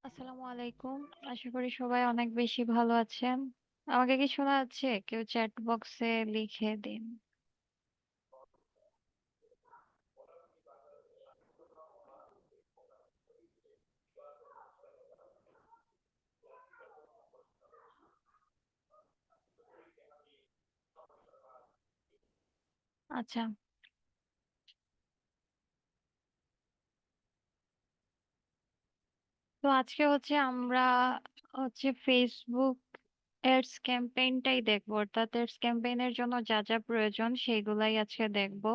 আসসালামু আলাইকুম। আশা করি সবাই অনেক বেশি ভালো আছেন। আমাকে কি শোনা যাচ্ছে? কেউ চ্যাট বক্সে লিখে দিন। আচ্ছা, তো আজকে আমরা ফেসবুক এডস ক্যাম্পেইনটাই দেখবো, অর্থাৎ এডস ক্যাম্পেইনের জন্য যা যা প্রয়োজন সেইগুলাই আজকে দেখবো।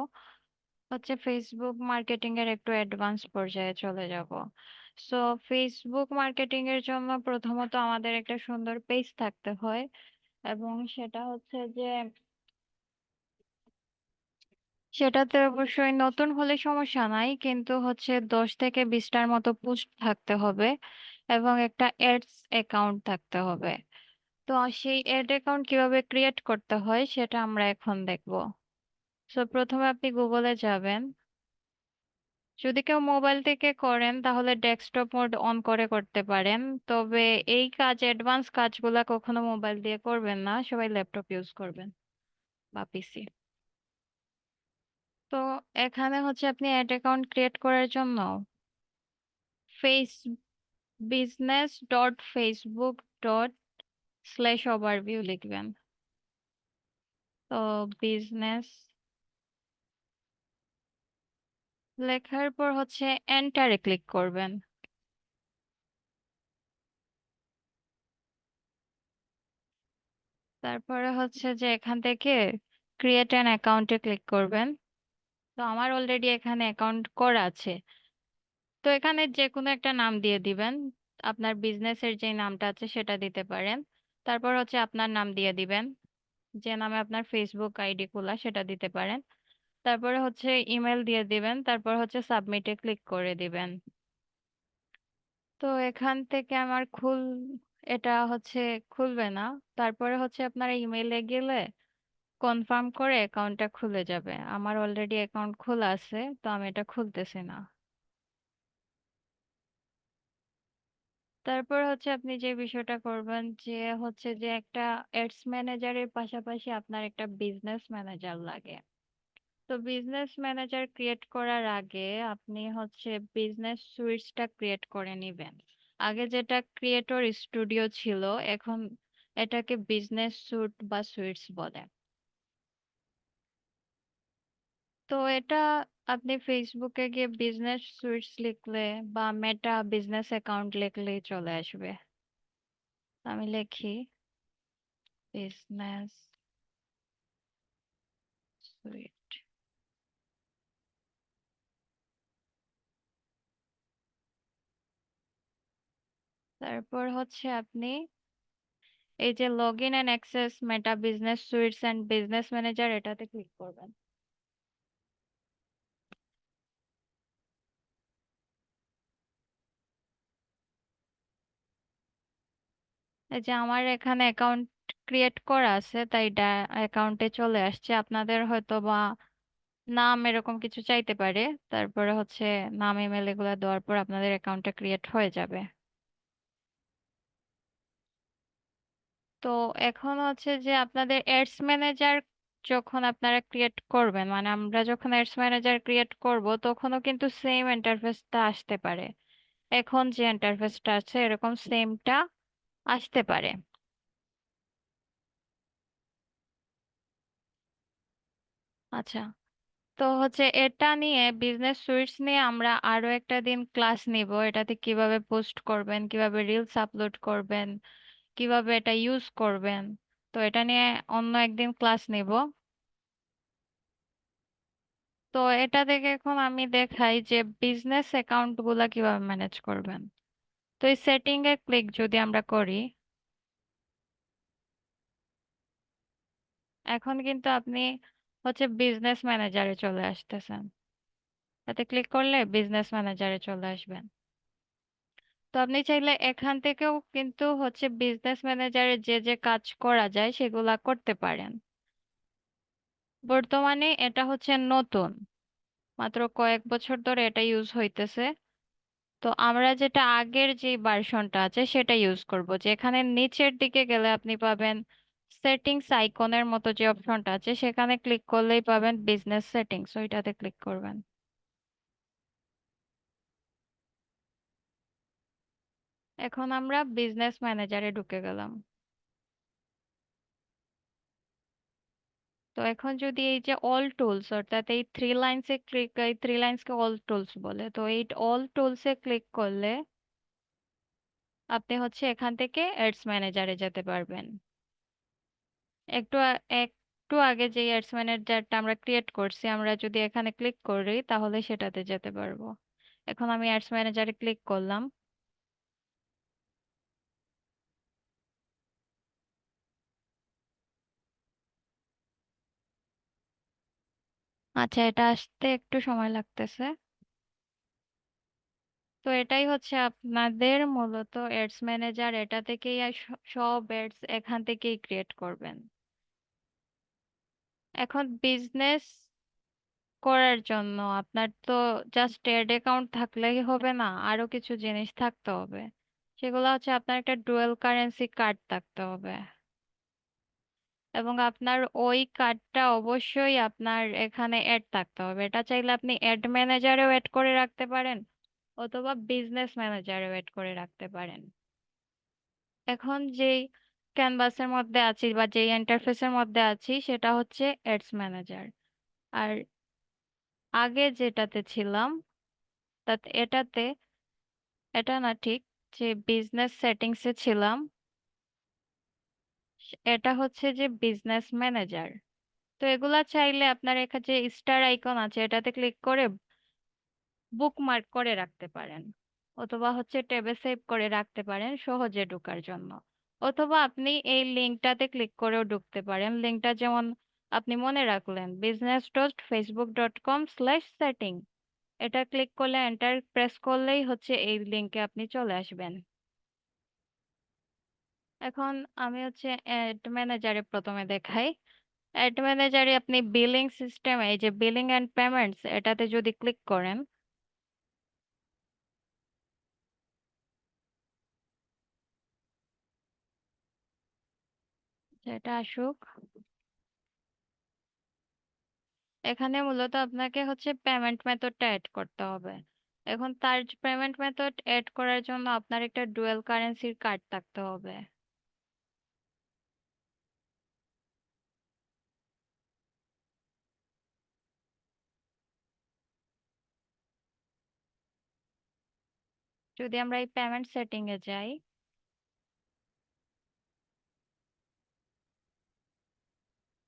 ফেসবুক মার্কেটিং এর একটু অ্যাডভান্স পর্যায়ে চলে যাব। সো ফেসবুক মার্কেটিং এর জন্য প্রথমত আমাদের একটা সুন্দর পেজ থাকতে হয়, এবং সেটাতে অবশ্যই নতুন হলে সমস্যা নাই, কিন্তু 10 থেকে 20টার মতো পোস্ট থাকতে হবে এবং একটা অ্যাডস অ্যাকাউন্ট থাকতে হবে। তো সেই অ্যাড অ্যাকাউন্ট কিভাবে ক্রিয়েট করতে হয় সেটা আমরা এখন দেখব। সো প্রথমে আপনি গুগলে যাবেন। যদি কেউ মোবাইল থেকে করেন তাহলে ডেস্কটপ মোড অন করে করতে পারেন, তবে এই অ্যাডভান্স কাজগুলা কখনো মোবাইল দিয়ে করবেন না, সবাই ল্যাপটপ ইউজ করবেন বা পিসি। তো এখানে আপনি অ্যাড অ্যাকাউন্ট ক্রিয়েট করার জন্য ফেস business.facebook./overview লিখবেন। তো বিজনেস লেখার পর এন্টারে ক্লিক করবেন। তারপরে যে এখান থেকে ক্রিয়েট অ্যান অ্যাকাউন্টে ক্লিক করবেন। তো আমার অলরেডি এখানে অ্যাকাউন্ট করা আছে। তো এখানে যে কোনো একটা নাম দিয়ে দিবেন। আপনার বিজনেসের যে নামটা আছে সেটা দিতে পারেন। তারপর আপনার নাম দিয়ে দিবেন, যে নামে আপনার ফেসবুক আইডি খোলা সেটা দিতে পারেন। তারপরে ইমেল দিয়ে দিবেন, তারপর সাবমিটে ক্লিক করে দিবেন। তো এখান থেকে এটা খুলবে না। তারপরে আপনার ইমেইলে গেলে কনফার্ম করে অ্যাকাউন্টটা খুলে যাবে। আমার অলরেডি অ্যাকাউন্ট খোলা আছে, তো আমি এটা খুলতেছি না। তারপর আপনি যে বিষয়টা করবেন যে একটা এডস ম্যানেজারের পাশাপাশি আপনার একটা বিজনেস ম্যানেজার লাগে। তো বিজনেস ম্যানেজার ক্রিয়েট করার আগে আপনি বিজনেস সুইটসটা ক্রিয়েট করে নিবেন। আগে যেটা ক্রিয়েটর স্টুডিও ছিল, এখন এটাকে বিজনেস স্যুট বা সুইটস বলে। তো এটা আপনি ফেসবুকে গিয়ে বিজনেস সুইটস লিখলে বা মেটা বিজনেস অ্যাকাউন্ট লিখলেই চলে আসবে। আমি লিখি বিজনেস সুইট। তারপর আপনি এই যে log in and access meta business sweets and business manager এটাতে ক্লিক করবেন। এই যে আমার এখানে অ্যাকাউন্ট ক্রিয়েট করা আছে, তাই অ্যাকাউন্টে চলে আসছে। আপনাদের হয়তো বা নাম এরকম কিছু চাইতে পারে। তারপরে নাম ইমেল এগুলো দেওয়ার পর আপনাদের অ্যাকাউন্টটা ক্রিয়েট হয়ে যাবে। তো এখন যে আপনাদের অ্যাডস ম্যানেজার যখন আপনারা ক্রিয়েট করবেন, মানে আমরা যখন অ্যাডস ম্যানেজার ক্রিয়েট করব তখনও কিন্তু সেম ইন্টারফেসটা আসতে পারে। এখন যে ইন্টারফেসটা আছে এরকম সেমটা আসতে পারে। আচ্ছা, তো এটা নিয়ে বিজনেস সুইটস নিয়ে আমরা আরো একটা দিন ক্লাস নিব। এটাতে কিভাবে পোস্ট করবেন, কিভাবে রিলস আপলোড করবেন, কিভাবে এটা ইউজ করবেন। তো এটা নিয়ে অন্য একদিন ক্লাস নিব। তো এটা থেকে এখন আমি দেখাই যে বিজনেস অ্যাকাউন্ট গুলা কিভাবে ম্যানেজ করবেন। তো এই সেটিং এ ক্লিক যদি আমরা করি, এখন কিন্তু আপনি বিজনেস ম্যানেজারে চলে আসতেছেন। এতে ক্লিক করলে বিজনেস ম্যানেজারে চলে আসবেন। তো আপনি চাইলে এখান থেকেও কিন্তু বিজনেস ম্যানেজারে যে যে কাজ করা যায় সেগুলা করতে পারেন। বর্তমানে এটা নতুন, মাত্র কয়েক বছর ধরে এটা ইউজ হইতেছে। তো আমরা যেটা আগের যে ভার্সনটা আছে সেটা ইউজ করব। যেখানে নিচের দিকে গেলে আপনি পাবেন সেটিংস আইকনের মতো যে অপশনটা আছে, সেখানে ক্লিক করলেই পাবেন বিজনেস সেটিংস, ওইটাতে ক্লিক করবেন। এখন আমরা বিজনেস ম্যানেজারে ঢুকে গেলাম। তো এখন যদি এই যে অল টুলস, অর্থাৎ এই থ্রি লাইনসে ক্লিক, এই থ্রি লাইন্সকে অল টুলস বলে, তো এই অল টুলসে ক্লিক করলে আপনি হচ্ছে এখান থেকে অ্যাডস ম্যানেজারে যেতে পারবেন। একটু আগে যে অ্যাডস ম্যানেজারটা আমরা ক্রিয়েট করছি, আমরা যদি এখানে ক্লিক করি তাহলে সেটাতে যেতে পারবো। এখন আমি অ্যাডস ম্যানেজারে ক্লিক করলাম। আচ্ছা, এটা আসতে একটু সময় লাগতেছে। তো এটাই হচ্ছে আপনাদের মূলত অ্যাডস ম্যানেজার, এটা থেকেই আর সব অ্যাডস এখান থেকেই ক্রিয়েট করবেন। এখন বিজনেস করার জন্য আপনার তো জাস্ট ট্রেড অ্যাকাউন্ট থাকলেই হবে না, আরো কিছু জিনিস থাকতে হবে। সেগুলো হচ্ছে আপনার একটা ডুয়াল কারেন্সি কার্ড থাকতে হবে, এবং আপনার ওই কার্ডটা অবশ্যই আপনার এখানে অ্যাড থাকতে হবে। এটা চাইলে আপনি অ্যাড ম্যানেজারেও অ্যাড করে রাখতে পারেন, অথবা বিজনেস ম্যানেজারেও অ্যাড করে রাখতে পারেন। এখন যেই ক্যানভাসের মধ্যে আছি বা যেই ইন্টারফেসের মধ্যে আছি সেটা হচ্ছে অ্যাডস ম্যানেজার। আর আগে যেটাতে ছিলাম, এটাতে, এটা না ঠিক, যে বিজনেস সেটিংসে ছিলাম, এটা হচ্ছে যে বিজনেস ম্যানেজার। তো এগুলা চাইলে আপনার এখানে যে স্টার আইকন আছে এটাতে ক্লিক করে বুকমার্ক করে রাখতে পারেন, অথবা হচ্ছে ট্যাবে সেভ করে রাখতে পারেন সহজে ঢোকার জন্য। অথবা আপনি এই লিঙ্কটাতে ক্লিক করেও ঢুকতে পারেন। লিঙ্কটা যেমন আপনি মনে রাখলেন, business.facebook.com/setting, এটা ক্লিক করলে, এন্টার প্রেস করলেই হচ্ছে এই লিঙ্কে আপনি চলে আসবেন। এখন আমি হচ্ছে অ্যাড ম্যানেজারে প্রথমে দেখাই। অ্যাড ম্যানেজারে আপনি বিলিং সিস্টেম, এই যে বিলিং এন্ড পেমেন্টস, এটাতে যদি ক্লিক করেন, এটা আসুক। এখানে মূলত আপনাকে হচ্ছে পেমেন্ট মেথডটা অ্যাড করতে হবে। এখন তার পেমেন্ট মেথড অ্যাড করার জন্য আপনার একটা ডুয়াল কারেন্সির কার্ড থাকতে হবে। যদি আমরা এই পেমেন্ট সেটিং এ যাই,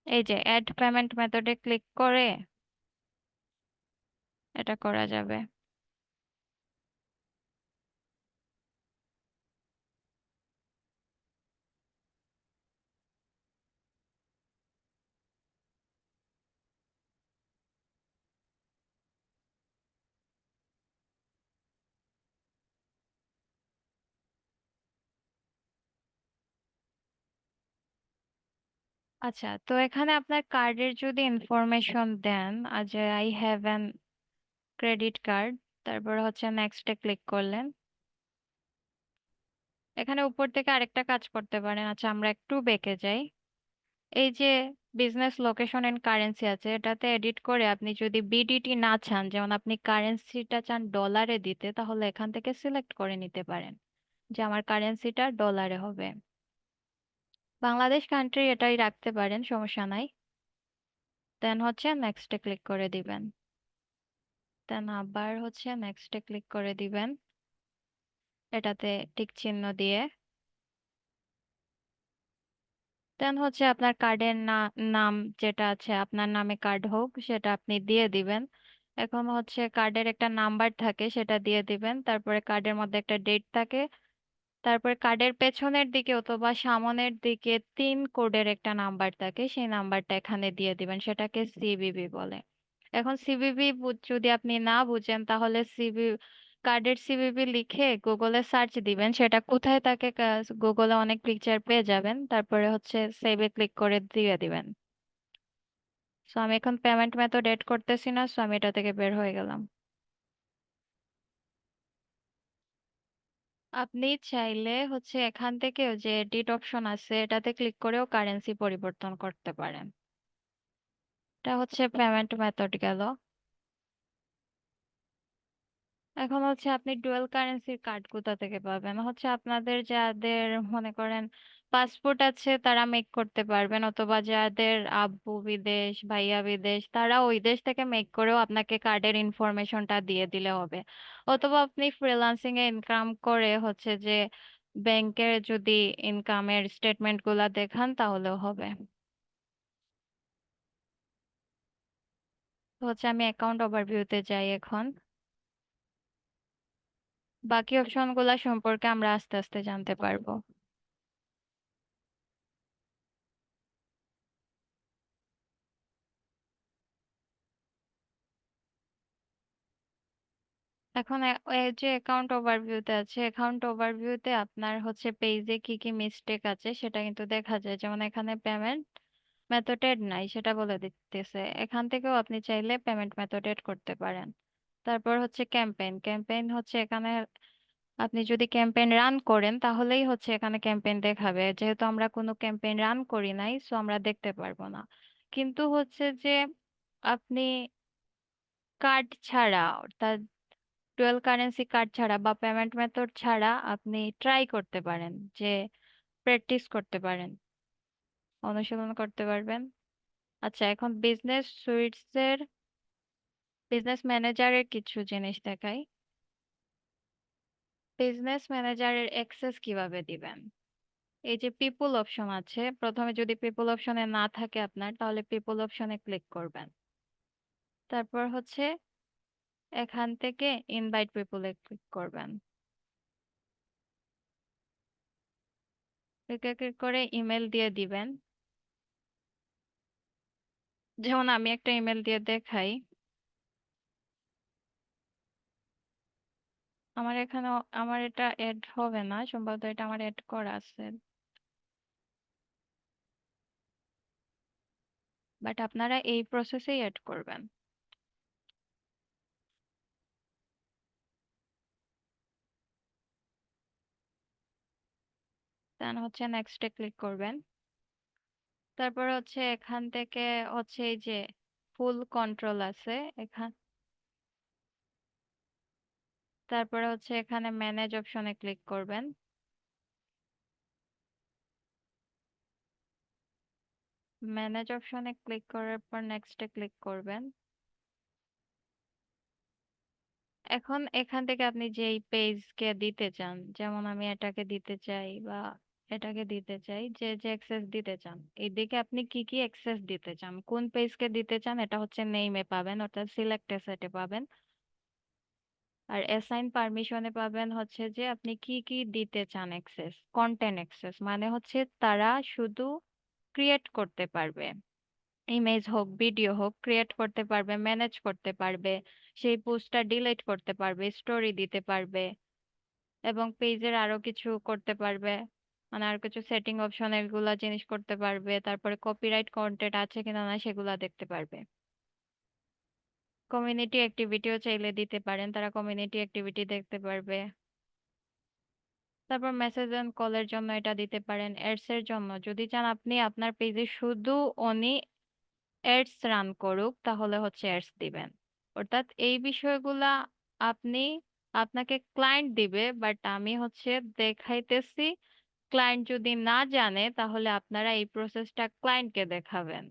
এই যে অ্যাড পেমেন্ট মেথডে ক্লিক করে এটা করা যাবে। আচ্ছা, তো এখানে আপনার কার্ডের যদি ইনফরমেশন দেন, যে I have an credit card, তারপর হচ্ছে নেক্সটে ক্লিক করলেন। এখানে উপর থেকে আরেকটা কাজ করতে পারেন। আচ্ছা, আমরা একটু বেঁকে যাই। এই যে বিজনেস লোকেশন এন্ড কারেন্সি আছে, এটাতে এডিট করে আপনি যদি বিডিটি না চান, যেমন আপনি কারেন্সিটা চান ডলারে দিতে, তাহলে এখান থেকে সিলেক্ট করে নিতে পারেন যে আমার কারেন্সিটা ডলারে হবে। বাংলাদেশ কান্ট্রি এটাই রাখতে পারেন, সমস্যা নাই। দেন হচ্ছে নেক্সটে ক্লিক করে দিবেন। দেন আবার হচ্ছে নেক্সটে ক্লিক করে দিবেন, এটাতে টিক চিহ্ন দিয়ে। দেন হচ্ছে আপনার কার্ডের নাম যেটা আছে, আপনার নামে কার্ড হোক, সেটা আপনি দিয়ে দিবেন। এখন হচ্ছে কার্ডের একটা নাম্বার থাকে, সেটা দিয়ে দিবেন। তারপরে কার্ডের মধ্যে একটা ডেট থাকে। তারপরে কার্ডের পেছনের দিকে অথবা সামনের দিকে 3 কোডের একটা নাম্বার থাকে, সেই নাম্বারটা এখানে দিয়ে দিবেন, সেটাকে সিভিভি বলে। এখন সিভিভি যদি আপনি না বুঝেন, তাহলে কার্ডের সিভিভি লিখে গুগলে সার্চ দিবেন, সেটা কোথায় থাকে গুগলে অনেক পিকচার পেয়ে যাবেন। তারপরে হচ্ছে সেভে ক্লিক করে দিয়ে দিবেন। সো আমি এখন পেমেন্ট মেথড এড করতেছি না, সো আমি এটা থেকে বের হয়ে গেলাম। আপনি চাইলে হচ্ছে এখান থেকে যে এডিট অপশন আছে এটাতে ক্লিক করেও কারেন্সি পরিবর্তন করতে পারেন। এটা হচ্ছে পেমেন্ট মেথড গেল। এখন হচ্ছে আপনি ডুয়াল কারেন্সির কার্ড কোথা থেকে পাবেন, হচ্ছে আপনাদের যাদের মনে করেন পাসপোর্ট আছে তারা মেক করতে পারবেন, অথবা যাদের আব্বু বিদেশ ভাইয়া বিদেশ তারা ওই দেশ থেকে মেক করেও আপনাকে কার্ডের ইনফরমেশনটা দিয়ে দিলে হবে। অথবা আপনি ফ্রিল্যান্সিং এ ইনকাম করে হচ্ছে যে ব্যাংকের যদি ইনকামের স্টেটমেন্ট গুলা দেখান তাহলেও হবে। তো হচ্ছে আমি অ্যাকাউন্ট ওভারভিউতে যাই এখন। বাকি অপশন গুলা সম্পর্কে আমরা আস্তে আস্তে জানতে পারবো। এখন এই যে অ্যাকাউন্ট ওভারভিউতে আছে, অ্যাকাউন্ট ওভারভিউতে আপনার হচ্ছে পেজে কি কি মিস্টেক আছে সেটা কিন্তু দেখা যায়, যেমন এখানে পেমেন্ট মেথড এড নাই সেটা বলে দিতেছে। এখান থেকেও আপনি চাইলে পেমেন্ট মেথড এড করতে পারেন। তারপর হচ্ছে ক্যাম্পেইন, ক্যাম্পেইন হচ্ছে এখানে আপনি যদি ক্যাম্পেইন রান করেন তাহলেই হচ্ছে এখানে ক্যাম্পেইন দেখাবে, যেহেতু আমরা কোনো ক্যাম্পেইন রান করি নাই সো আমরা দেখতে পারবো না। কিন্তু হচ্ছে যে আপনি কার্ড ছাড়া অর্থাৎ ডুয়াল কারেন্সি কার্ড ছাড়া বা পেমেন্ট মেথড ছাড়া আপনি ট্রাই করতে পারেন, যে প্র্যাকটিস করতে পারেন, অনুশীলন করতে পারবেন। আচ্ছা, এখন বিজনেস সুইটস এর বিজনেস ম্যানেজারের কিছু জিনিস দেখাই। বিজনেস ম্যানেজারের অ্যাক্সেস কিভাবে দিবেন? এই যে পিপল অপশন আছে, প্রথমে যদি পিপল অপশনে না থাকে আপনার তাহলে পিপল অপশনে ক্লিক করবেন। তারপর হচ্ছে এখান থেকে ইনভাইট পিপলে ক্লিক করবেন। ক্লিক করে ইমেল দিয়ে দিবেন। যেমন আমি একটা ইমেল দিয়ে দেখাই। আমার এখানে আমার এটা এড হবে না সম্ভবত, এটা আমার এড করা আছে, বাট আপনারা এই প্রসেসেই এড করবেন। দেন হচ্ছে নেক্সটে ক্লিক করবেন। তারপর হচ্ছে এখান থেকে হচ্ছে এই যে ফুল কন্ট্রোল আছে এখান, তারপরে হচ্ছে এখানে ম্যানেজ অপশনে ক্লিক করবেন। ম্যানেজ অপশনে ক্লিক করার পর নেক্সটে ক্লিক করবেন। এখন এখান থেকে আপনি যেই পেজকে দিতে চান, যেমন আমি এটাকে দিতে চাই বা এটাকে দিতে চাই, যে যে অ্যাক্সেস দিতে চান এইদিকে আপনি কি কি অ্যাক্সেস দিতে চান, কোন পেজকে দিতে চান এটা হচ্ছে নেইমে পাবেন অর্থাৎ সিলেক্ট অ্যাসেটে পাবেন। আর অ্যাসাইন পারমিশনে পাবেন হচ্ছে যে আপনি কি কি দিতে চান অ্যাক্সেস, কন্টেন্ট অ্যাক্সেস মানে হচ্ছে তারা শুধু ক্রিয়েট করতে পারবে, ইমেজ হোক ভিডিও হোক ক্রিয়েট করতে পারবে, ম্যানেজ করতে পারবে, সেই পোস্টটা ডিলিট করতে পারবে, স্টোরি দিতে পারবে, এবং পেজের আরো কিছু করতে পারবে, মানে আর কিছু সেটিং অপশন এগুলা জিনিস করতে পারবে, তারপরে কপিরাইট কন্টেন্ট আছে কিনা না সেগুলা দেখতে পারবে। কমিউনিটি অ্যাক্টিভিটিও চাইলে দিতে পারেন, তারা কমিউনিটি অ্যাক্টিভিটি দেখতে পারবে। তারপর মেসেজ এন্ড কলের জন্য এটা দিতে পারেন। এডস এর জন্য যদি চান আপনি আপনার পেজে শুধু অনলি এডস রান করুক তাহলে হচ্ছে এডস দিবেন। অর্থাৎ এই বিষয়গুলা আপনি, আপনাকে ক্লায়েন্ট দিবে বাট আমি হচ্ছে দেখাইতেছি। ক্লায়েন্ট যদি না জানে তাহলে আপনারা এই প্রসেসটা ক্লায়েন্টকে দেখাবেন,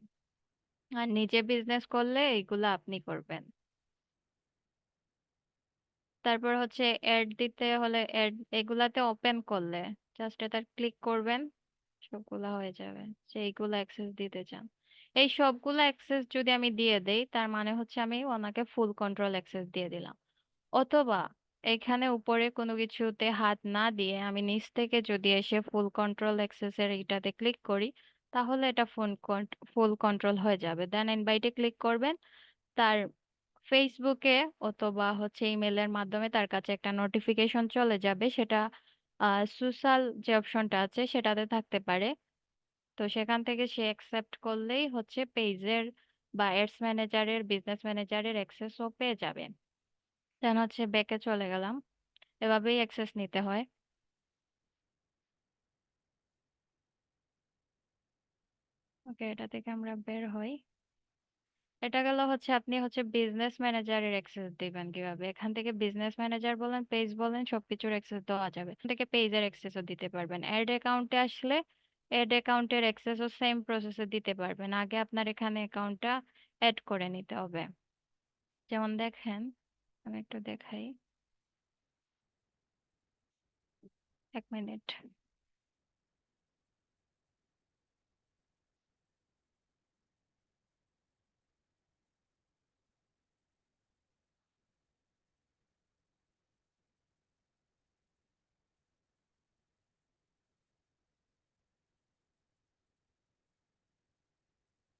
আর নিজে বিজনেস করলে এইগুলা আপনি করবেন। তারপর হচ্ছে অ্যাড দিতে হলে অ্যাড এগুলাতে ওপেন করলে জাস্ট এটা ক্লিক করবেন, সবগুলা হয়ে যাবে যে এইগুলা অ্যাক্সেস দিতে চান। এই সবগুলা অ্যাক্সেস যদি আমি দিয়ে দেই তার মানে হচ্ছে আমি ওনাকে ফুল কন্ট্রোল অ্যাক্সেস দিয়ে দিলাম। অথবা এখানে উপরে কোনো কিছুতে হাত না দিয়ে আমি নিচ থেকে যদি এসে ফুল কন্ট্রোল অ্যাক্সেস এর এইটাতে ক্লিক করি তাহলে এটা ফুল কন্ট্রোল হয়ে যাবে। দেন ইনভাইটে ক্লিক করবেন। তার ফেসবুকে অথবা হচ্ছে ইমেলের মাধ্যমে তার কাছে একটা নোটিফিকেশন চলে যাবে, সেটা সোশ্যাল যে অপশনটা আছে সেটাতে থাকতে পারে। তো সেখান থেকে সে অ্যাকসেপ্ট করলেই হচ্ছে পেজের বা অ্যাডস ম্যানেজারের বিজনেস ম্যানেজারের অ্যাক্সেস ও পেয়ে যাবে। দেন হচ্ছে ব্যাকে চলে গেলাম, এভাবেই অ্যাক্সেস নিতে হয়। ওকে, এটা থেকে আমরা বের হই। এটা গেল হচ্ছে আপনি হচ্ছে বিজনেস ম্যানেজারের অ্যাক্সেস দিবেন কিভাবে। এখান থেকে বিজনেস ম্যানেজার বলেন, পেজ বলেন, সবকিছুর অ্যাক্সেস দেওয়া যাবে। এখান থেকে পেজের অ্যাক্সেসও দিতে পারবেন। অ্যাড অ্যাকাউন্টে আসলে অ্যাড অ্যাকাউন্টের অ্যাক্সেসও সেম প্রসেসে দিতে পারবেন। আগে আপনার এখানে অ্যাকাউন্টটা অ্যাড করে নিতে হবে। যেমন দেখেন, আমি একটু দেখাই, 1 মিনিট।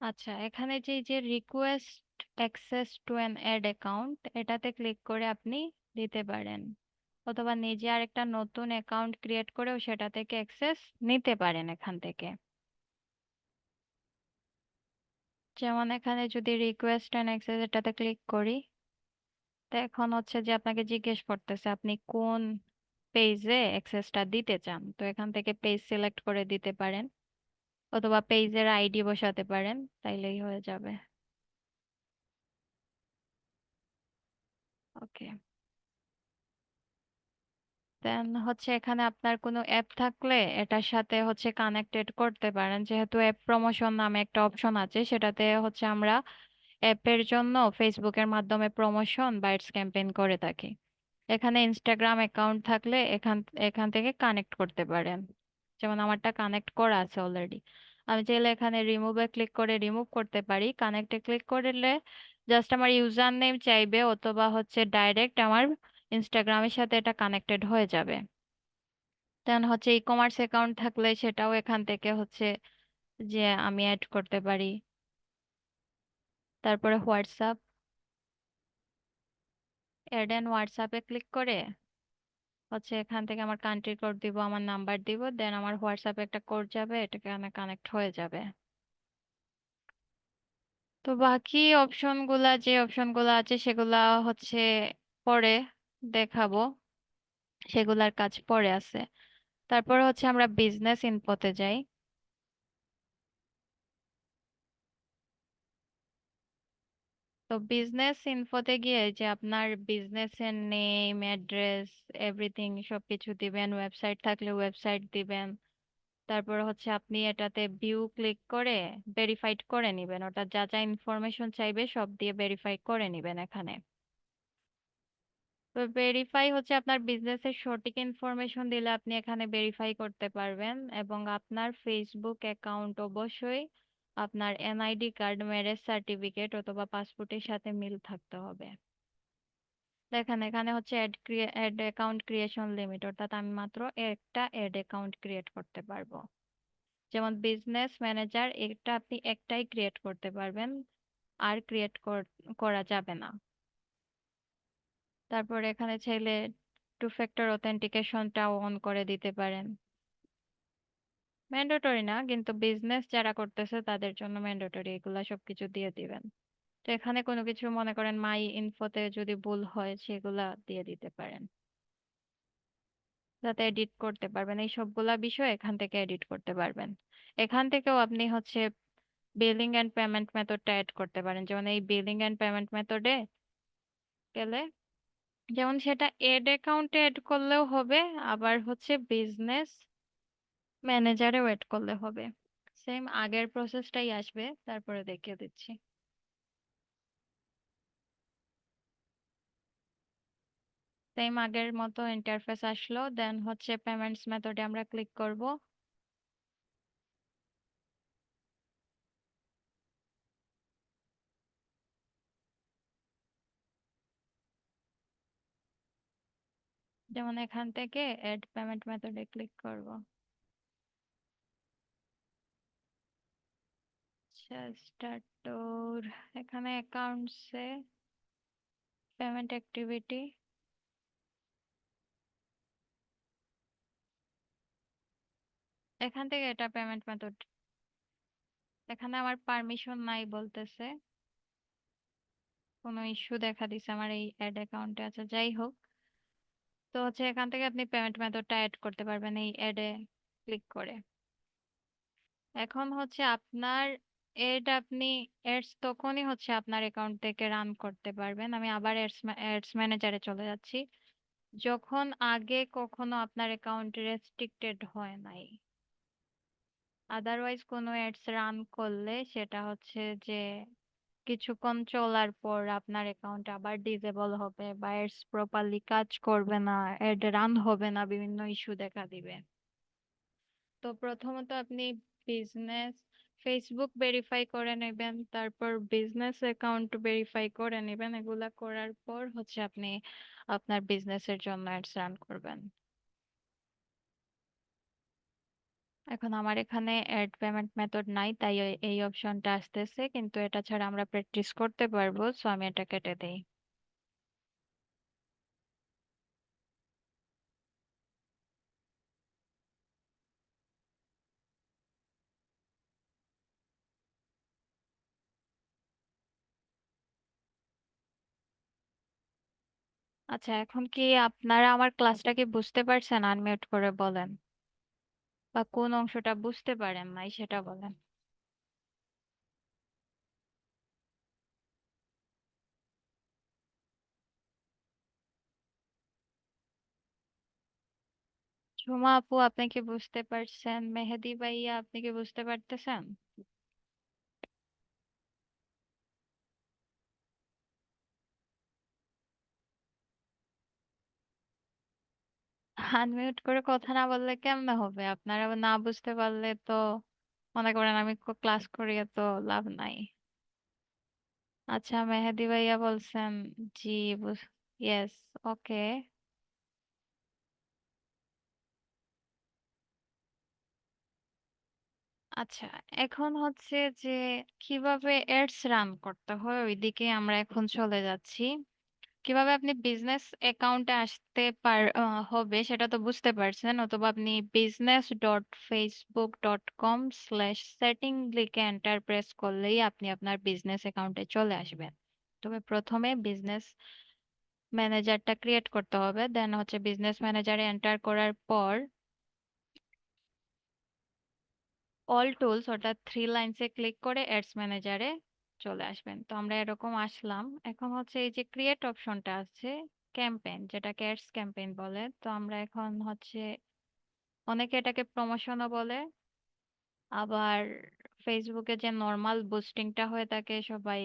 আচ্ছা, এখানে যে request access to an add account, এটাতে ক্লিক করে আপনি দিতে পারেন, অথবা নিজে আরেকটা নতুন অ্যাকাউন্ট ক্রিয়েট করেও সেটা থেকে অ্যাক্সেস নিতে পারেন এখান থেকে। যেমন এখানে যদি রিকোয়েস্ট অ্যান্ড অ্যাক্সেস এটাতে ক্লিক করি, তো এখন হচ্ছে যে আপনাকে জিজ্ঞেস করতেছে আপনি কোন পেজে অ্যাক্সেসটা দিতে চান। তো এখান থেকে পেজ সিলেক্ট করে দিতে পারেন, অথবা পেজের আইডি বসাতে পারেন, তাইলেই হয়ে যাবে। ওকে, দেন হচ্ছে এখানে আপনার কোনো অ্যাপ থাকলে এটার সাথে হচ্ছে কানেক্টেড করতে পারেন। যেহেতু অ্যাপ প্রমোশন নামে একটা অপশন আছে, সেটাতে হচ্ছে আমরা অ্যাপের জন্য ফেসবুকের মাধ্যমে প্রমোশন বা অ্যাডস ক্যাম্পেইন করে থাকি। এখানে ইনস্টাগ্রাম অ্যাকাউন্ট থাকলে এখান এখান থেকে কানেক্ট করতে পারেন। যেমন আমারটা কানেক্ট করা আছে অলরেডি। আমি চাইলে এখানে রিমুভে ক্লিক করে রিমুভ করতে পারি। কানেক্টে ক্লিক করলে জাস্ট আমার ইউজার নেম চাইবে, অথবা হচ্ছে ডাইরেক্ট আমার ইনস্টাগ্রামের সাথে এটা কানেক্টেড হয়ে যাবে। দেন হচ্ছে ই কমার্স অ্যাকাউন্ট থাকলে সেটাও এখান থেকে হচ্ছে যে আমি অ্যাড করতে পারি। তারপরে হোয়াটসঅ্যাপ, অ্যাড এন্ড হোয়াটসঅ্যাপে ক্লিক করে হচ্ছে এখান থেকে আমার কান্ট্রি কোড দিব, আমার নাম্বার দিব, দেন আমার হোয়াটসঅ্যাপে একটা কোড যাবে, এটাকে আমার কানেক্ট হয়ে যাবে। তো বাকি যে অপশনগুলো আছে সেগুলা হচ্ছে পরে দেখাবো, সেগুলার কাজ পরে আছে। তারপর হচ্ছে আমরা বিজনেস ইনফোতে যাই। তো বিজনেস ইনফোতে গিয়ে যে আপনার বিজনেসের নেম, অ্যাড্রেস, এভরিথিং সবকিছু দিবেন। ওয়েবসাইট থাকলে ওয়েবসাইট দিবেন। তারপর হচ্ছে আপনি এটাতে ভিউ ক্লিক করে ভেরিফাইড করে নিবেন। ওটা যা যা ইনফরমেশন চাইবে সব দিয়ে ভেরিফাই করে নিবেন এখানে। তো ভেরিফাই হচ্ছে আপনার বিজনেসের সঠিক ইনফরমেশন দিলে আপনি এখানে ভেরিফাই করতে পারবেন। এবং আপনার ফেসবুক অ্যাকাউন্ট অবশ্যই আপনার এনআইডি কার্ড, ম্যারেজ সার্টিফিকেট অথবা পাসপোর্টের সাথে মিল থাকতে হবে। দেখেন এখানে হচ্ছে অ্যাড অ্যাকাউন্ট ক্রিয়েশন লিমিট, অর্থাৎ আমি মাত্র একটা অ্যাড অ্যাকাউন্ট ক্রিয়েট করতে পারবো। যেমন বিজনেস ম্যানেজার, এটা আপনি একটাই ক্রিয়েট করতে পারবেন, আর ক্রিয়েট করা যাবে না। তারপর এখানে চাইলে 2 ফ্যাক্টর অথেন্টিকেশনটাও অন করে দিতে পারেন। ম্যান্ডেটরি না, কিন্তু বিজনেস যারা করতেছে তাদের জন্য ম্যান্ডেটরি, এগুলা সবকিছু দিয়ে দিবেন। তো এখানে কোনো কিছু মনে করেন মাই ইনফোতে যদি ভুল হয় সেগুলা দিয়ে দিতে পারেন, যাতে এডিট করতে পারবেন। এই সবগুলা বিষয় এখান থেকে এডিট করতে পারবেন। এখান থেকেও আপনি হচ্ছে বিলিং এন্ড পেমেন্ট মেথডটা অ্যাড করতে পারেন। যেমন এই বিলিং এন্ড পেমেন্ট মেথডে গেলে, যেমন সেটা এড অ্যাকাউন্টে অ্যাড করলেও হবে, আবার হচ্ছে বিজনেস ম্যানেজারেও অ্যাড করলে হবে। সেম আগের প্রসেসটাই আসবে, তারপরে দেখিয়ে দিচ্ছি। সেম আগের মতো ইন্টারফেস আসলো। দেন হচ্ছে পেমেন্টস মেথডে আমরা ক্লিক করব। যেমন এখান থেকে অ্যাড পেমেন্ট মেথডে ক্লিক করব। আচ্ছা, স্টার্ট। এখানে অ্যাকাউন্টসে পেমেন্ট অ্যাক্টিভিটি, এখান থেকে এটা পেমেন্ট মেথড। এখানে আমার পারমিশন নাই বলতেছে, কোনো ইস্যু দেখা দিছে আমার এই অ্যাড অ্যাকাউন্টে। আচ্ছা, যাই হোক। তো হচ্ছে এখান থেকে আপনি পেমেন্ট মেথডটা অ্যাড করতে পারবেন এই অ্যাডে ক্লিক করে। এখন হচ্ছে আপনার এড আপনি এডস তখনই হচ্ছে আপনার অ্যাকাউন্ট থেকে রান করতে পারবেন। আমি আবার এডস ম্যানেজারে চলে যাচ্ছি। যখন আগে কখনো আপনার অ্যাকাউন্ট রেস্ট্রিক্টেড হয় নাই, আদারওয়াইজ কোনো অ্যাডস রান করলে সেটা হচ্ছে যে কিছুক্ষণ চলার পর আপনার অ্যাকাউন্ট আবার ডিসেবল হবে বা অ্যাডস প্রপারলি কাজ করবে না, অ্যাড রান হবে না, বিভিন্ন ইস্যু দেখা দিবে। তো প্রথমত আপনি বিজনেস ফেসবুক ভেরিফাই করে নেবেন, তারপর বিজনেস অ্যাকাউন্ট ভেরিফাই করে নেবেন। এগুলা করার পর হচ্ছে আপনি আপনার বিজনেসের জন্য অ্যাডস রান করবেন। এখন আমার এখানে অ্যাড পেমেন্ট মেথড নাই, তাই এই অপশনটা আসতেছে, কিন্তু এটা ছাড়া আমরা প্র্যাকটিস করতে পারবো, সো আমি এটা কেটে দেই। আচ্ছা, এখন কি আপনারা আমার ক্লাসটা কি বুঝতে পারছেন? আনমিউট করে বলেন, বা কোন অংশটা বুঝতে পারেন নাই সেটা বলেন। ঝুমা আপু, আপনি কি বুঝতে পারছেন? মেহেদি ভাইয়া, আপনি কি বুঝতে পারতেছেন? আনমিউট করে কথা না বললে কেমনে হবে? আপনারা না বুঝতে পারলে তো মনে করেন আমি ক্লাস করিয়ে তো লাভ নাই। আচ্ছা, মেহেদি ভাইয়া বলছেন জি। ইয়েস। ওকে। আচ্ছা, এখন হচ্ছে যে কিভাবে এডস রান করতে হয় ওইদিকে আমরা এখন চলে যাচ্ছি। কিভাবে আপনি বিজনেস অ্যাকাউন্টে আসতে হবে সেটা তো বুঝতে পারছেন, অথবা আপনি business.facebook.com/setting লিখে এন্টার প্রেস করলেই আপনি আপনার বিজনেস অ্যাকাউন্টে চলে আসবেন। তবে প্রথমে বিজনেস ম্যানেজারটা ক্রিয়েট করতে হবে, দেন হচ্ছে বিজনেস ম্যানেজারে এন্টার করার পর অল টুলস অর্থাৎ থ্রি লাইনসে ক্লিক করে অ্যাডস ম্যানেজারে চলে আসবেন। তো আমরা এরকম আসলাম। এখন হচ্ছে এই যে ক্রিয়েট অপশনটা আছে, ক্যাম্পেইন, যেটাকে অ্যাডস ক্যাম্পেইন বলে, তো আমরা এখন হচ্ছে অনেকে এটাকে প্রমোশনও বলে, আবার ফেসবুকে যে নর্মাল বুস্টিংটা হয়ে থাকে সবাই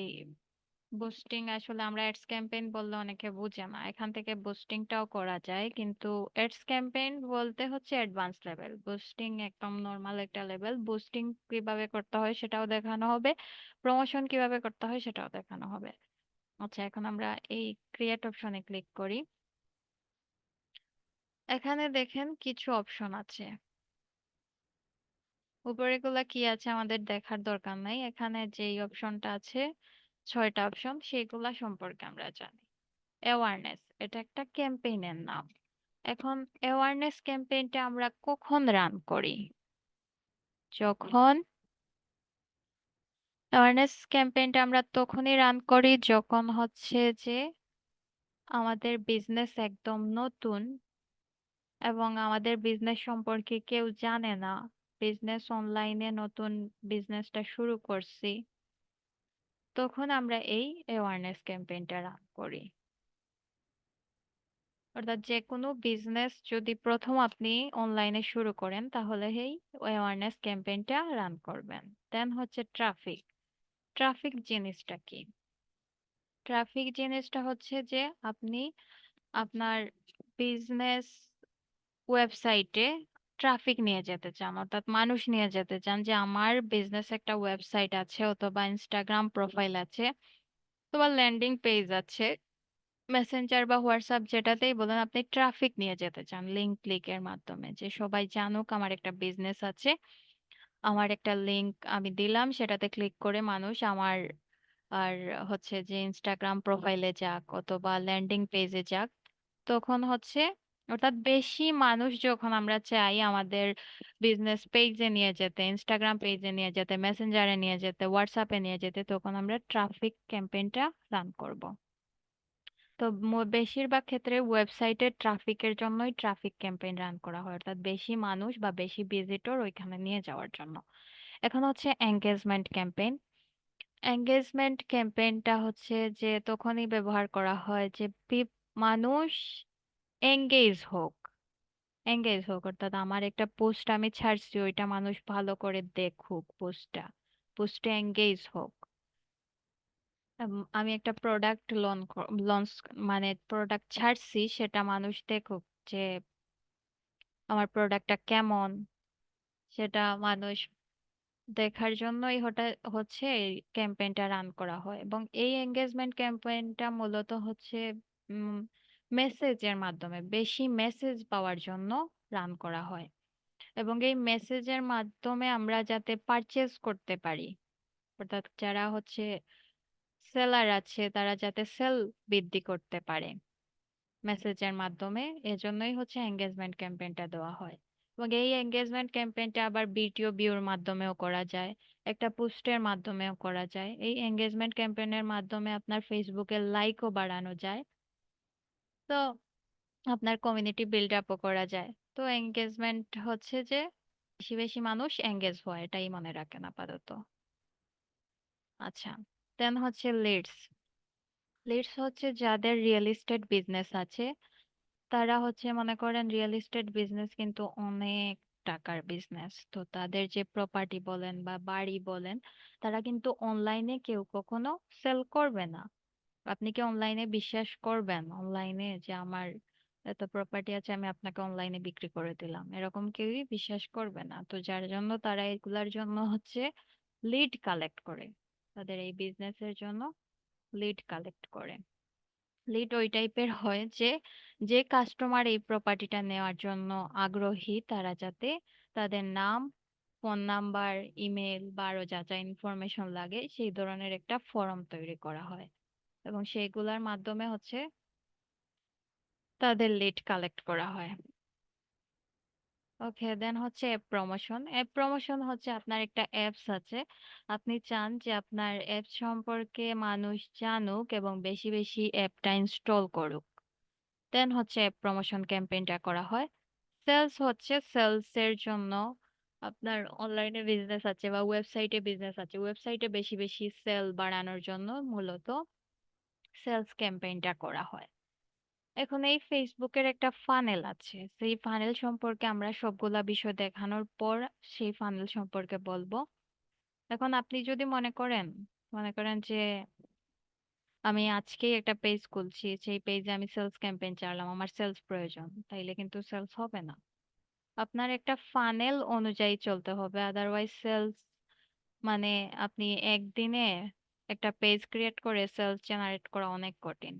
বুস্টিং, আসলে আমরা অ্যাডস ক্যাম্পেইন বললে অনেকে বুঝে না, এখান থেকে বুস্টিংটাও করা যায়, কিন্তু অ্যাডস ক্যাম্পেইন বলতে হচ্ছে অ্যাডভান্স লেভেল, বুস্টিং একদম নর্মাল একটা লেভেল। বুস্টিং কিভাবে করতে হয় সেটাও দেখানো হবে, প্রমোশন কিভাবে করতে হয় সেটাও দেখানো হবে। আচ্ছা, এখন আমরা এই ক্রিয়েট অপশনে ক্লিক করি। এখানে দেখেন কিছু অপশন আছে, উপরেগুলা কি আছে আমাদের দেখার দরকার নাই, এখানে যেই অপশনটা আছে, ছয়টা অপশন, সেইগুলা সম্পর্কে আমরা জানি। অ্যাওয়ারনেস, এটা একটা ক্যাম্পেইনের নাম। এখন অ্যাওয়ারনেস ক্যাম্পেইনটা আমরা কখন রান করি? যখন অ্যাওয়ারনেস ক্যাম্পেইনটা আমরা তখনই রান করি যখন হচ্ছে যে আমাদের বিজনেস একদম নতুন এবং আমাদের বিজনেস সম্পর্কে কেউ জানে না, বিজনেস অনলাইনে নতুন বিজনেসটা শুরু করছি, তখন আমরা এই অ্যাওয়ারনেস ক্যাম্পেইনটা রান করি। অর্থাৎ যে কোনো বিজনেস যদি প্রথম আপনি অনলাইনে শুরু করেন তাহলে এই অ্যাওয়ারনেস ক্যাম্পেইনটা রান করবেন। দেন হচ্ছে ট্রাফিক। ট্রাফিক জিনিসটা কি? ট্রাফিক জিনিসটা হচ্ছে যে আপনি আপনার বিজনেস ওয়েবসাইটে ট্রাফিক নিয়ে যেতে চান, অর্থাৎ মানুষ নিয়ে যেতে চান, যে আমার বিজনেস একটা ওয়েবসাইট আছে অথবা ইনস্টাগ্রাম প্রোফাইল আছে অথবা ল্যান্ডিং পেজ আছে, মেসেঞ্জার বা হোয়াটসঅ্যাপ যেটাতেই বলেন, আপনি ট্রাফিক নিয়ে যেতে চান লিংক ক্লিকের মাধ্যমে, যে সবাই জানুক আমার একটা বিজনেস আছে, আমার একটা লিংক আমি দিলাম, সেটাতে ক্লিক করে মানুষ আমার আর হচ্ছে যে ইনস্টাগ্রাম প্রোফাইলে যাক অথবা ল্যান্ডিং পেজে যাক, তখন হচ্ছে অর্থাৎ বেশি মানুষ যখন আমরা চাই আমাদের বিজনেস পেজে নিয়ে যেতে, ইনস্টাগ্রাম পেজে নিয়ে যেতে, মেসেঞ্জারে নিয়ে যেতে, হোয়াটসঅ্যাপে নিয়ে যেতে, তখন আমরা ট্রাফিক ক্যাম্পেইনটা রান করব। তো বেশিরভাগ ক্ষেত্রে ওয়েবসাইটের ট্রাফিকের জন্যই ট্রাফিক ক্যাম্পেইন রান করা হয়, অর্থাৎ বেশি মানুষ বা বেশি ভিজিটর ওইখানে নিয়ে যাওয়ার জন্য। এখন হচ্ছে এঙ্গেজমেন্ট ক্যাম্পেইন। এঙ্গেজমেন্ট ক্যাম্পেইনটা হচ্ছে যে তখনই ব্যবহার করা হয় যে মানুষ এঙ্গেজ হোক। এঙ্গেজ হোক অর্থাৎ আমার একটা পোস্ট আমি ছাড়ছি, ওইটা মানুষ ভালো করে দেখুক, পোস্টে এঙ্গেজ হোক। আমি একটা প্রোডাক্ট লঞ্চ মানে প্রোডাক্ট ছাড়ছি, সেটা মানুষ দেখুক যে আমার প্রোডাক্টটা কেমন, সেটা মানুষ দেখার জন্যই হচ্ছে এই ক্যাম্পেইনটা রান করা হয়। এবং এই এঙ্গেজমেন্ট ক্যাম্পেইনটা মূলত হচ্ছে মেসেজের মাধ্যমে, বেশি মেসেজ পাওয়ার জন্য রান করা হয়। এবং এই মেসেজের মাধ্যমে আমরা যাতে পারচেজ করতে পারি, অর্থাৎ যারা হচ্ছে সেলার আছে তারা যাতে সেল বৃদ্ধি করতে পারে মেসেজের মাধ্যমে, এজন্যই হচ্ছে এঙ্গেজমেন্ট ক্যাম্পেইনটা দেওয়া হয়। এবং এই এঙ্গেজমেন্ট ক্যাম্পেইনটা আবার ভিডিও ভিউর মাধ্যমেও করা যায়, একটা পোস্টের মাধ্যমেও করা যায়। এই এঙ্গেজমেন্ট ক্যাম্পেইনের মাধ্যমে আপনার ফেসবুকে লাইকও বাড়ানো যায়। তো আপনার কমিউনিটি বিল্ড আপও করা যায়। তো এঙ্গেজমেন্ট হচ্ছে যে বেশি বেশি মানুষ এঙ্গেজ হয়, এটাই মনে রাখেন আপাতত। আচ্ছা, দেন হচ্ছে লিডস। লিডস হচ্ছে যাদের রিয়েল এস্টেট বিজনেস আছে, তারা হচ্ছে মনে করেন রিয়েল এস্টেট বিজনেস কিন্তু অনেক টাকার বিজনেস। তো তাদের যে প্রপার্টি বলেন বা বাড়ি বলেন, তারা কিন্তু অনলাইনে কেউ কখনো সেল করবে না। আপনি কি অনলাইনে বিশ্বাস করবেন অনলাইনে যে আমার এত প্রপার্টি আছে, আমি আপনাকে অনলাইনে বিক্রি করে দিলাম? এরকম কেউই বিশ্বাস করবে না। তো যার জন্য তারা এগুলার জন্য হচ্ছে লিড কালেক্ট করে, তাদের এই বিজনেসের জন্য লিড কালেক্ট করে। লিড ওই টাইপের হয় যে যে কাস্টমার এই প্রপার্টিটা নেওয়ার জন্য আগ্রহী, তারা যাতে তাদের নাম, ফোন নাম্বার, ইমেল বা আরো যা যা ইনফরমেশন লাগে সেই ধরনের একটা ফর্ম তৈরি করা হয়। এবং সেইগুলোর মাধ্যমে হচ্ছে তাদের লিড কালেক্ট করা হয়। ওকে, দেন হচ্ছে অ্যাপ প্রমোশন। অ্যাপ প্রমোশন হচ্ছে আপনার একটা অ্যাপস আছে, আপনি চান যে আপনার অ্যাপ সম্পর্কে মানুষ জানুক এবং বেশি বেশি অ্যাপটা ইনস্টল করুক, দেন হচ্ছে অ্যাপ প্রমোশন ক্যাম্পেইনটা করা হয়। সেলস হচ্ছে সেলস এর জন্য, আপনার অনলাইনে বিজনেস আছে বা ওয়েবসাইটে বিজনেস আছে, ওয়েবসাইটে বেশি বেশি সেল বাড়ানোর জন্য মূলত সেলস ক্যাম্পেইনটা করা হয়। এখন এই ফেসবুকের একটা ফানেল আছে, সেই ফানেল সম্পর্কে আমরা সবগুলা বিষয় দেখানোর পর সেই ফানেল সম্পর্কে বলবো। এখন আপনি যদি মনে করেন যে আমি আজকেই একটা পেজ খুলছি, সেই পেজে আমি সেলস ক্যাম্পেইন চালাম, আমার সেলস প্রয়োজন, তাইলে কিন্তু সেলস হবে না। আপনার একটা ফানেল অনুযায়ী চলতে হবে, আদারওয়াইজ সেলস মানে আপনি একদিনে একটা পেজ ক্রিয়েট করে সেলস জেনারেট করা অনেক কঠিন।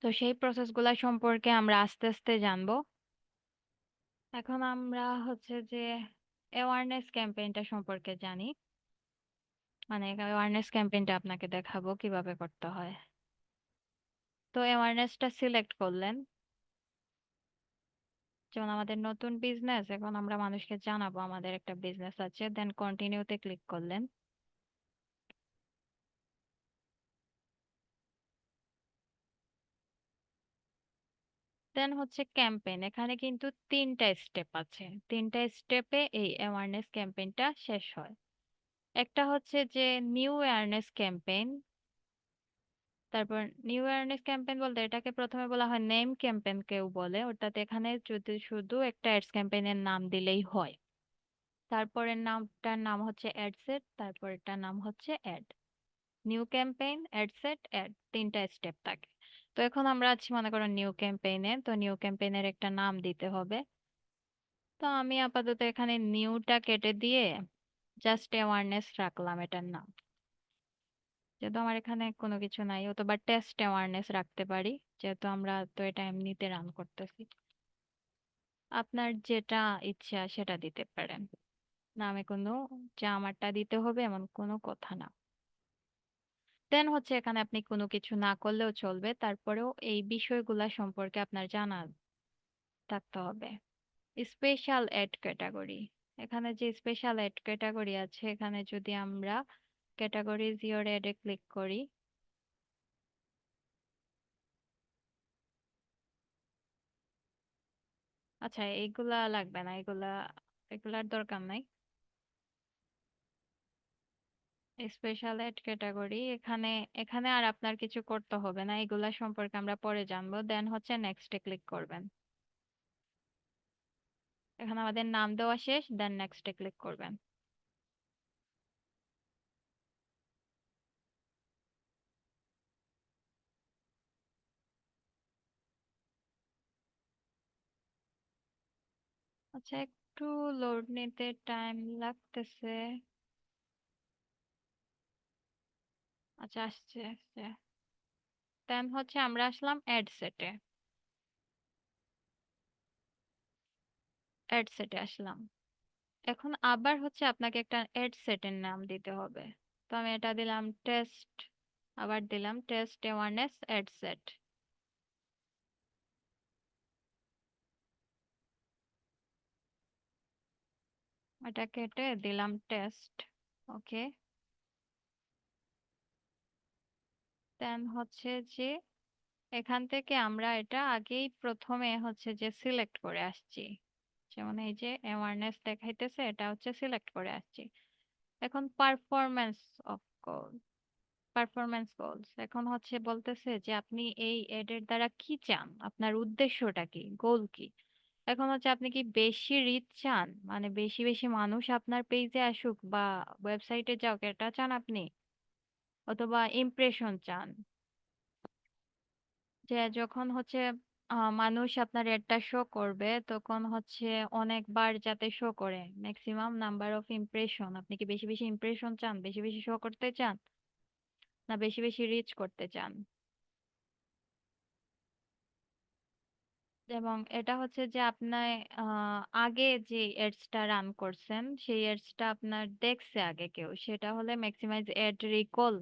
তো সেই প্রসেসগুলো সম্পর্কে আমরা আস্তে আস্তে জানবো। এখন আমরা হচ্ছে যে অ্যাওয়ারনেস ক্যাম্পেইনটা সম্পর্কে জানি, মানে অ্যাওয়ারনেস ক্যাম্পেইনটা আপনাকে দেখাবো কিভাবে করতে হয়। তো অ্যাওয়ারনেসটা সিলেক্ট করলেন, যেমন আমাদের নতুন বিজনেস, এখন আমরা মানুষকে জানাবো আমাদের একটা বিজনেস আছে, দেন কন্টিনিউতে ক্লিক করলেন। দেন হচ্ছে ক্যাম্পেইন, এখানে কিন্তু তিনটা স্টেপ আছে, তিনটা স্টেপে এই অ্যাওয়ারনেস ক্যাম্পেইনটা শেষ হয়। একটা হচ্ছে যে নিউ অ্যাওয়ারনেস ক্যাম্পেইন। তারপর নিউ অ্যাওয়ারনেস ক্যাম্পেইন বলতে এটাকে প্রথমে বলা হয় নেম ক্যাম্পেইন কেউ বলে, অর্থাৎ এখানে যদি শুধু একটা অ্যাডস ক্যাম্পেইনের নাম দিলেই হয়। তারপরের নামটার নাম হচ্ছে অ্যাড সেট, তারপরেরটার নাম হচ্ছে ad. New campaign, ad set, ad, তিনটা স্টেপ থাকে। তো এখন আমরা আছি মনে করো নিউ ক্যাম্পেইনে, তো নিউ ক্যাম্পেইনের একটা নাম দিতে হবে। তো আমি আপাতত এখানে নিউটা কেটে দিয়ে জাস্ট অ্যাওয়ারনেস রাখলাম এটার নাম, যেহেতু আমার এখানে কোনো কিছু নাই। অথবা টেস্ট অ্যাওয়ারনেস রাখতে পারি, যেহেতু আমরা তো এটা এমনিতে রান করতেছি। আপনার যেটা ইচ্ছা সেটা দিতে পারেন, নামে কোনো যে আমারটা দিতে হবে এমন কোনো কথা না। দেন হচ্ছে এখানে আপনি কোনো কিছু না করলেও চলবে, তারপরেও এই বিষয়গুলা সম্পর্কে আপনার জানা থাকতে হবে। স্পেশাল এড ক্যাটাগরি, এখানে যে স্পেশাল এড ক্যাটাগরি আছে, এখানে যদি আমরা ক্যাটাগরিজ ইওর এডে ক্লিক করি, আচ্ছা এইগুলা লাগবে না, এগুলার দরকার নাই। স্পেশাল এড ক্যাটাগরি, এখানে এখানে আর আপনার কিছু করতে হবে না, এগুলা সম্পর্কে আমরা পরে জানবো। দেন হচ্ছে নেক্সটে ক্লিক করবেন। এখানে আমাদের নাম দেওয়া শেষ, দেন নেক্সটে ক্লিক করবেন। আচ্ছা, একটু লোড নিতে টাইম লাগতেছে। আচ্ছা, আসছে আসছে। দেন হচ্ছে আমরা আসলাম অ্যাড সেটে। অ্যাড সেটে আসলাম। এখন আবার হচ্ছে আপনাকে একটা অ্যাড সেটের নাম দিতে হবে। তো আমি এটা দিলাম টেস্ট, আবার দিলাম টেস্ট অ্যাওয়ারনেস অ্যাড সেট। এটা কেটে দিলাম টেস্ট। ওকে। দেন হচ্ছে যে এখান থেকে আমরা এটা আগেই প্রথমে হচ্ছে যে সিলেক্ট করে আসছি, যেমন এই যে অ্যাওয়ারনেস দেখাইতেছে, এটা হচ্ছে সিলেক্ট করে আসছি। এখন পারফরম্যান্স গোলস এখন হচ্ছে বলতেছে যে আপনি এই এড এর দ্বারা কি চান, আপনার উদ্দেশ্যটা কি, গোল কি। এখন হচ্ছে আপনি কি বেশি রিচ চান, মানে বেশি বেশি মানুষ আপনার পেজে আসুক বা ওয়েবসাইটে যাক, এটা চান আপনি, অথবা ইমপ্রেশন চান, যে যখন হচ্ছে মানুষ আপনার এডটা শো করবে তখন হচ্ছে অনেকবার যাতে শো করে, ম্যাক্সিমাম নাম্বার অফ ইমপ্রেশন, আপনি কি বেশি বেশি ইমপ্রেশন চান, বেশি বেশি শো করতে চান, না বেশি বেশি রিচ করতে চান। এবং এটা হচ্ছে যে আপনার আগে যে এডসটা রান করছেন সেই এডসটা আপনার দেখছে আগে কেউ, সেটা হলে ম্যাক্সিমাইজ এড রিকল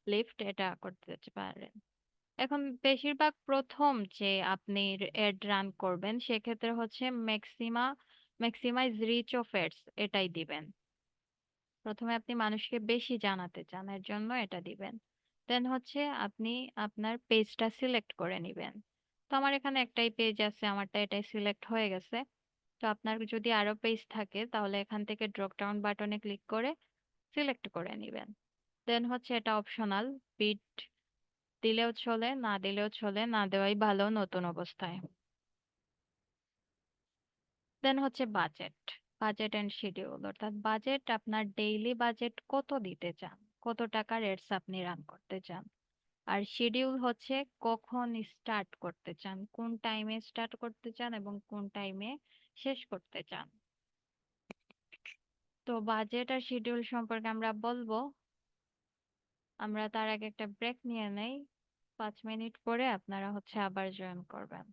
লিফট এটা করতে পারেন। এখন বেশিরভাগ প্রথম যে আপনি এড রান করবেন সেক্ষেত্রে হচ্ছে ম্যাক্সিমাইজ রিচ অফ এডস এটাই দিবেন। প্রথমে আপনি মানুষকে বেশি জানাতে চান, এর জন্য এটা দিবেন। দেন হচ্ছে আপনি আপনার পেজটা সিলেক্ট করে নিবেন। তো আমার এখানে একটাই পেজ আছে, আমারটা এটাই সিলেক্ট হয়ে গেছে। তো আপনার যদি আরো পেজ থাকে তাহলে এখান থেকে ড্রপ ডাউন বাটনে ক্লিক করে সিলেক্ট করে নিবেন। দেন হচ্ছে এটা অপশনাল, বিট দিলেও চলে, না দিলেও চলে, না দেওয়াই ভালো নতুন অবস্থায়। দেন হচ্ছে বাজেট, বাজেট এন্ড শিডিউল, অর্থাৎ বাজেট, আপনার ডেইলি বাজেট কত দিতে চান, কত টাকার এডস আপনি রান করতে চান। আর শিডিউল হচ্ছে কখন স্টার্ট করতে চান, কোন টাইমে স্টার্ট করতে চান এবং কোন টাইমে শেষ করতে চান। তো বাজেট আর শিডিউল সম্পর্কে আমরা বলবো, আমরা তার আগে একটা ব্রেক নিয়ে নেই। 5 মিনিট পরে আপনারা হচ্ছে আবার জয়েন করবেন।